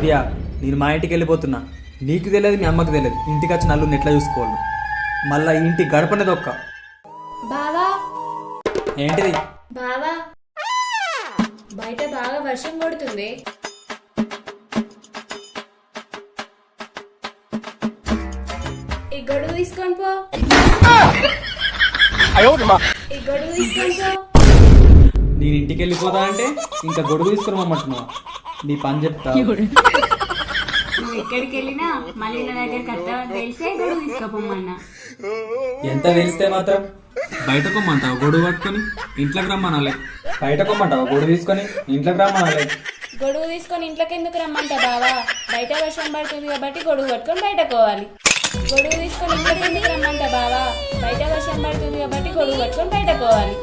కావ్య, నేను మా ఇంటికి వెళ్ళిపోతున్నా. నీకు తెలియదు, మీ అమ్మకు తెలియదు. ఇంటికి వచ్చి నలుగురిని ఎట్లా చూసుకోవాలి. మళ్ళా ఈ ఇంటి గడపనేది ఒక్క. బావా ఏంటిది? బావా, బయట బాగా వర్షం కొడుతుంది. ఈ గొడుగు తీసుకొని పో. ఈ గొడుగు తీసుకొని పో. నేను ఇంటికి వెళ్ళిపోతా అంటే ఇంకా గొడుగు తీసుకుని రమ్మంటున్నావా? నీ పని చెప్తా. నువ్వు ఎక్కడికి వెళ్ళినా మళ్ళీ నా దగ్గరికి వస్తావని తెలిసే గొడుగు తీసుకోపోమన్నా. ఎంత తెలిస్తే మాత్రం బయట కొమ్మంటావా గొడుగు పట్టుకొని? ఇంట్లోకి రమ్మనాలి. బయట కొమ్మంటావా గొడుగు తీసుకొని? ఇంట్లోకి రమ్మనాలి. గొడుగు తీసుకొని ఇంట్లోకి ఎందుకు రమ్మంటా బావా? బయట వర్షం పడుతుంది కాబట్టి గొడుగు పట్టుకొని బయట పోవాలి. గొడుగు తీసుకొని ఇంట్లోకి ఎందుకు రమ్మంటా బావా? బయట వర్షం పడుతుంది కాబట్టి గొడుగు పట్టుకొని బయట పోవాలి.